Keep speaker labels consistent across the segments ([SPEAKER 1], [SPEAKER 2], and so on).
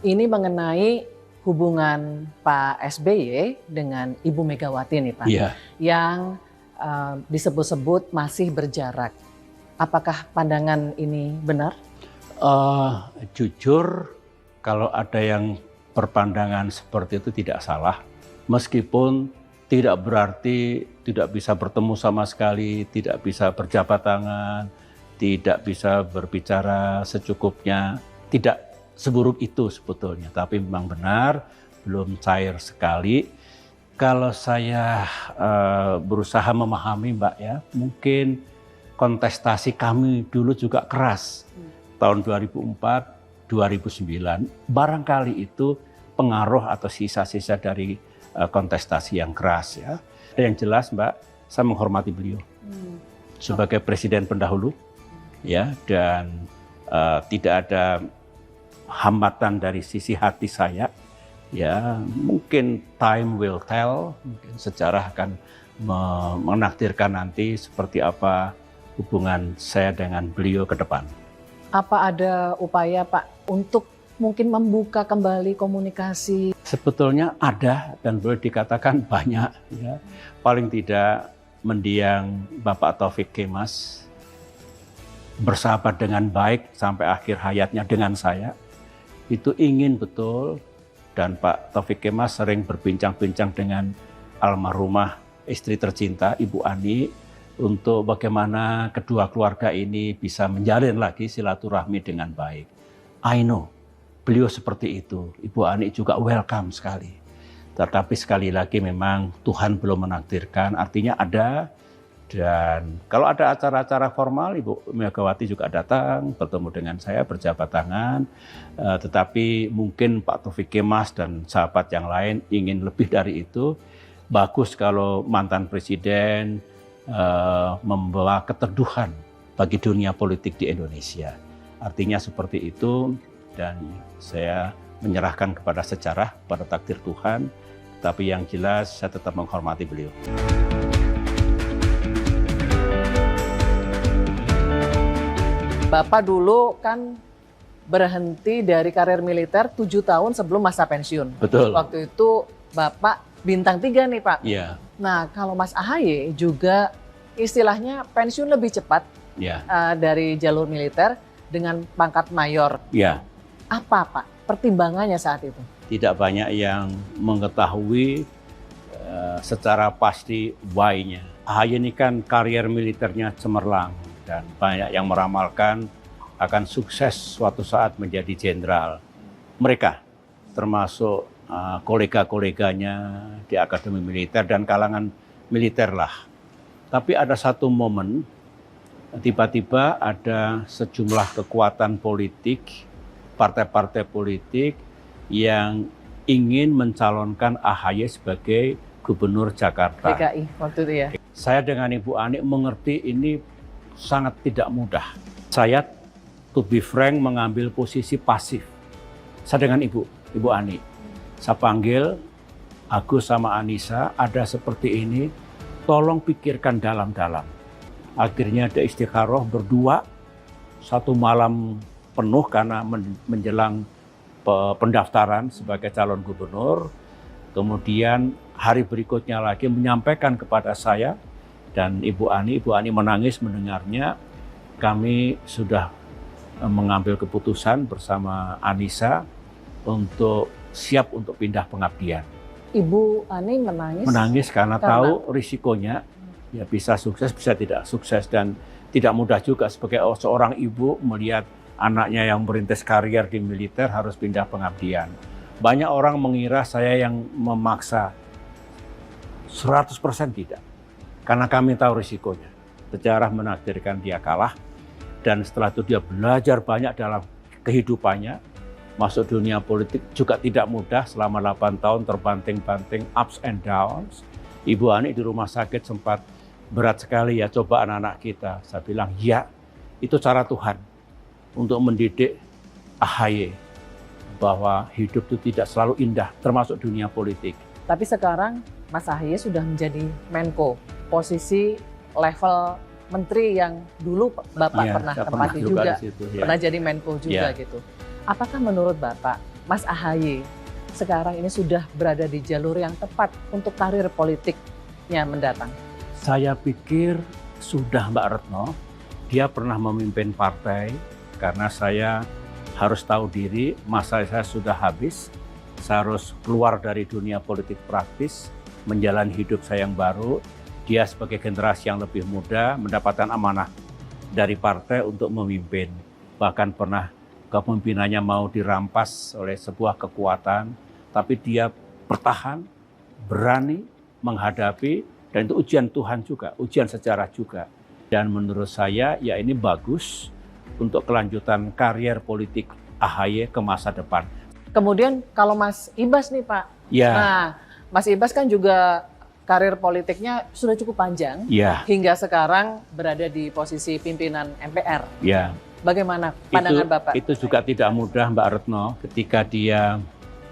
[SPEAKER 1] Ini mengenai hubungan Pak SBY dengan Ibu Megawati nih Pak, yang disebut-sebut masih berjarak. Apakah pandangan ini benar?
[SPEAKER 2] Jujur, kalau ada yang berpandangan seperti itu tidak salah. Meskipun tidak berarti tidak bisa bertemu sama sekali, tidak bisa berjabat tangan, tidak bisa berbicara secukupnya. Tidak seburuk itu sebetulnya, tapi memang benar, belum cair sekali. Kalau saya berusaha memahami Mbak ya, mungkin kontestasi kami dulu juga keras. Tahun 2004, 2009, barangkali itu pengaruh atau sisa-sisa dari kontestasi yang keras ya. Yang jelas Mbak, saya menghormati beliau sebagai presiden pendahulu ya, dan tidak ada hambatan dari sisi hati saya ya. Mungkin time will tell, mungkin sejarah akan menakdirkan nanti seperti apa hubungan saya dengan beliau ke depan.
[SPEAKER 1] Apa ada upaya Pak untuk mungkin membuka kembali komunikasi?
[SPEAKER 2] Sebetulnya ada dan boleh dikatakan banyak ya. Paling tidak mendiang Bapak Taufik Kemas bersahabat dengan baik sampai akhir hayatnya dengan saya. Itu ingin betul, dan Pak Taufik Kemas sering berbincang-bincang dengan almarhumah istri tercinta Ibu Ani untuk bagaimana kedua keluarga ini bisa menjalin lagi silaturahmi dengan baik. I know, beliau seperti itu. Ibu Ani juga welcome sekali. Tetapi sekali lagi memang Tuhan belum menakdirkan, artinya ada. Dan kalau ada acara-acara formal, Ibu Megawati juga datang, bertemu dengan saya, berjabat tangan. Tetapi mungkin Pak Taufik Kemas dan sahabat yang lain ingin lebih dari itu. Bagus kalau mantan presiden membawa keteduhan bagi dunia politik di Indonesia. Artinya seperti itu, dan saya menyerahkan kepada sejarah, pada takdir Tuhan. Tapi yang jelas saya tetap menghormati beliau.
[SPEAKER 1] Bapak dulu kan berhenti dari karir militer 7 tahun sebelum masa pensiun.
[SPEAKER 2] Betul.
[SPEAKER 1] Waktu itu Bapak bintang 3 nih Pak.
[SPEAKER 2] Iya.
[SPEAKER 1] Nah kalau Mas AHY juga istilahnya pensiun lebih cepat dari jalur militer dengan pangkat mayor.
[SPEAKER 2] Iya.
[SPEAKER 1] Apa Pak pertimbangannya saat itu?
[SPEAKER 2] Tidak banyak yang mengetahui secara pasti why-nya. AHY ini kan karier militernya cemerlang dan banyak yang meramalkan akan sukses suatu saat menjadi jenderal. Mereka termasuk kolega-koleganya di Akademi Militer dan kalangan militer lah. Tapi ada satu momen, tiba-tiba ada sejumlah kekuatan politik, partai-partai politik yang ingin mencalonkan AHY sebagai Gubernur Jakarta.
[SPEAKER 1] DKI waktu itu ya.
[SPEAKER 2] Saya dengan Ibu Ani mengerti ini sangat tidak mudah. Saya, to be frank, mengambil posisi pasif. Saya dengan Ibu Ani. Saya panggil Agus sama Anissa, ada seperti ini, tolong pikirkan dalam-dalam. Akhirnya ada istikharah berdua, satu malam penuh karena menjelang pendaftaran sebagai calon gubernur. Kemudian hari berikutnya lagi menyampaikan kepada saya dan Ibu Ani menangis mendengarnya. Kami sudah mengambil keputusan bersama Anissa untuk siap untuk pindah pengabdian.
[SPEAKER 1] Ibu Ani menangis?
[SPEAKER 2] Menangis karena tahu risikonya, ya bisa sukses, bisa tidak sukses, dan tidak mudah juga sebagai seorang ibu melihat anaknya yang merintis karier di militer harus pindah pengabdian. Banyak orang mengira saya yang memaksa. 100% tidak. Karena kami tahu risikonya. Sejarah menakdirkan dia kalah. Dan setelah itu dia belajar banyak dalam kehidupannya. Masuk dunia politik juga tidak mudah. Selama 8 tahun terbanting-banting, ups and downs. Ibu Ani di rumah sakit sempat berat sekali ya cobaan anak kita. Saya bilang, ya itu cara Tuhan untuk mendidik AHY. Bahwa hidup itu tidak selalu indah, termasuk dunia politik.
[SPEAKER 1] Tapi sekarang Mas AHY sudah menjadi Menko, posisi level menteri yang dulu Bapak pernah tempati juga, pernah jadi Menko juga gitu. Apakah menurut Bapak Mas AHY sekarang ini sudah berada di jalur yang tepat untuk karir politiknya mendatang?
[SPEAKER 2] Saya pikir sudah, Mbak Retno. Dia pernah memimpin partai, karena saya harus tahu diri, masa saya sudah habis. Saya harus keluar dari dunia politik praktis, menjalani hidup saya yang baru. Dia sebagai generasi yang lebih muda mendapatkan amanah dari partai untuk memimpin. Bahkan pernah kepemimpinannya mau dirampas oleh sebuah kekuatan, tapi dia bertahan, berani menghadapi, dan itu ujian Tuhan juga, ujian sejarah juga. Dan menurut saya ya ini bagus untuk kelanjutan karier politik AHY ke masa depan.
[SPEAKER 1] Kemudian kalau Mas Ibas nih Pak,
[SPEAKER 2] Ya.
[SPEAKER 1] Nah Mas Ibas kan juga karir politiknya sudah cukup panjang,
[SPEAKER 2] Ya.
[SPEAKER 1] hingga sekarang berada di posisi pimpinan MPR.
[SPEAKER 2] Ya.
[SPEAKER 1] Bagaimana pandangan Bapak?
[SPEAKER 2] Itu juga tidak mudah, Mbak Retno, ketika dia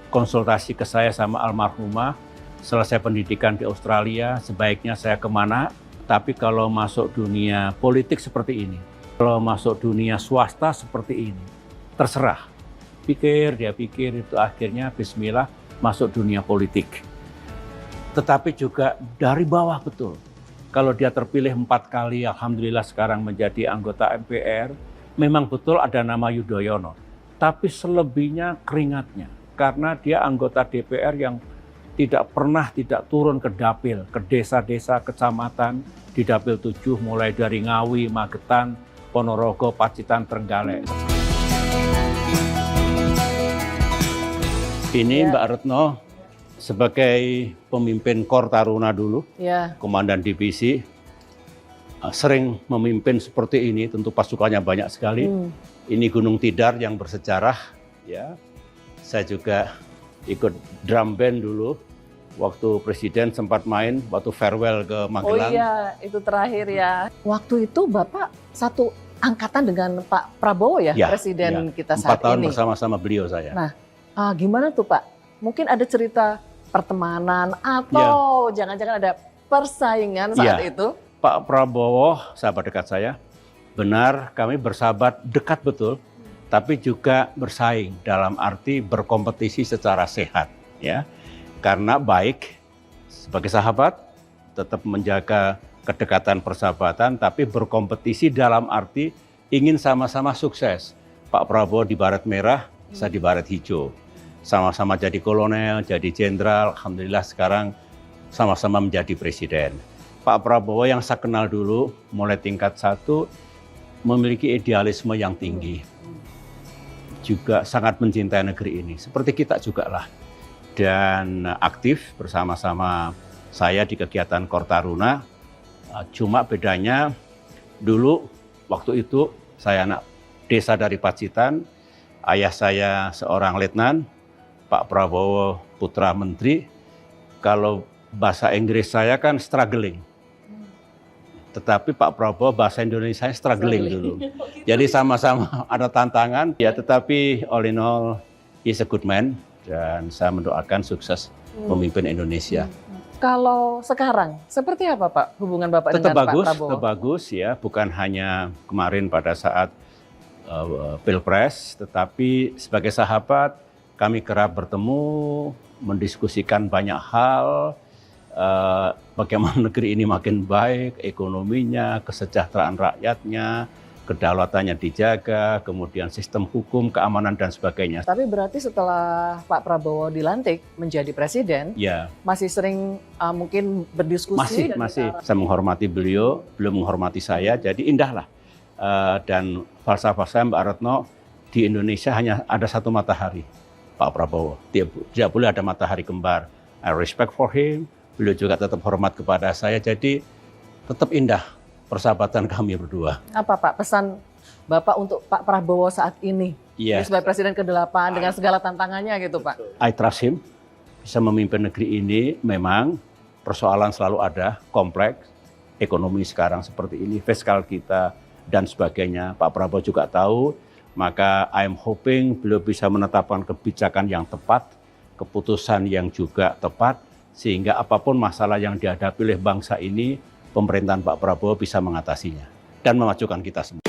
[SPEAKER 2] konsultasi ke saya sama almarhumah, selesai pendidikan di Australia, sebaiknya saya kemana? Tapi kalau masuk dunia politik seperti ini, kalau masuk dunia swasta seperti ini, terserah. Dia pikir itu akhirnya bismillah masuk dunia politik. Tetapi juga dari bawah betul. Kalau dia terpilih 4 kali, alhamdulillah sekarang menjadi anggota MPR, memang betul ada nama Yudhoyono. Tapi selebihnya keringatnya. Karena dia anggota DPR yang tidak turun ke dapil, ke desa-desa, kecamatan, di dapil 7 mulai dari Ngawi, Magetan, Ponorogo, Pacitan, Trenggalek. Ini Mbak Retno sebagai pemimpin Kor Taruna dulu, komandan divisi, sering memimpin seperti ini, tentu pasukannya banyak sekali. Ini Gunung Tidar yang bersejarah, ya. Saya juga ikut drum band dulu, waktu presiden sempat main, waktu farewell ke Magelang.
[SPEAKER 1] Oh iya, itu terakhir ya. Waktu itu Bapak satu angkatan dengan Pak Prabowo ya, presiden kita saat
[SPEAKER 2] 4 tahun
[SPEAKER 1] ini.
[SPEAKER 2] bersama-sama beliau saya.
[SPEAKER 1] Nah, gimana tuh Pak? Mungkin ada cerita pertemanan atau jangan-jangan ada persaingan saat itu?
[SPEAKER 2] Pak Prabowo, sahabat dekat saya, benar kami bersahabat dekat betul, tapi juga bersaing dalam arti berkompetisi secara sehat, ya. Karena baik sebagai sahabat tetap menjaga kedekatan persahabatan, tapi berkompetisi dalam arti ingin sama-sama sukses. Pak Prabowo di baret merah, saya di baret hijau. Sama-sama jadi kolonel, jadi jenderal, alhamdulillah sekarang sama-sama menjadi presiden. Pak Prabowo yang saya kenal dulu, mulai tingkat 1, memiliki idealisme yang tinggi. Juga sangat mencintai negeri ini, seperti kita juga lah. Dan aktif bersama-sama saya di kegiatan Kor Taruna. Cuma bedanya dulu waktu itu saya anak desa dari Pacitan, ayah saya seorang letnan, Pak Prabowo putra menteri. Kalau bahasa Inggris saya kan struggling. Tetapi Pak Prabowo bahasa Indonesia struggling dulu. Jadi sama-sama ada tantangan, ya, tetapi all in all he's a good man. Dan saya mendoakan sukses memimpin Indonesia.
[SPEAKER 1] Kalau sekarang, seperti apa Pak hubungan Bapak
[SPEAKER 2] tetap
[SPEAKER 1] dengan
[SPEAKER 2] bagus,
[SPEAKER 1] Pak Prabowo?
[SPEAKER 2] Tetap bagus ya, bukan hanya kemarin pada saat Pilpres, tetapi sebagai sahabat kami kerap bertemu, mendiskusikan banyak hal, bagaimana negeri ini makin baik, ekonominya, kesejahteraan rakyatnya, kedaulatannya dijaga, kemudian sistem hukum, keamanan, dan sebagainya.
[SPEAKER 1] Tapi berarti setelah Pak Prabowo dilantik menjadi presiden, masih sering mungkin berdiskusi?
[SPEAKER 2] Masih. Saya menghormati beliau menghormati saya, jadi indahlah. Dan falsafah saya, Mbak Retno, di Indonesia hanya ada satu matahari, Pak Prabowo. Tidak boleh ada matahari kembar. I respect for him, beliau juga tetap hormat kepada saya, jadi tetap indah persahabatan kami berdua.
[SPEAKER 1] Apa Pak pesan Bapak untuk Pak Prabowo saat ini? Sebagai Presiden ke-8 dengan segala tantangannya gitu Pak.
[SPEAKER 2] I trust him, bisa memimpin negeri ini. Memang persoalan selalu ada, kompleks, ekonomi sekarang seperti ini, fiskal kita, dan sebagainya. Pak Prabowo juga tahu, maka I'm hoping beliau bisa menetapkan kebijakan yang tepat, keputusan yang juga tepat, sehingga apapun masalah yang dihadapi oleh bangsa ini, pemerintahan Pak Prabowo bisa mengatasinya dan memajukan kita semua.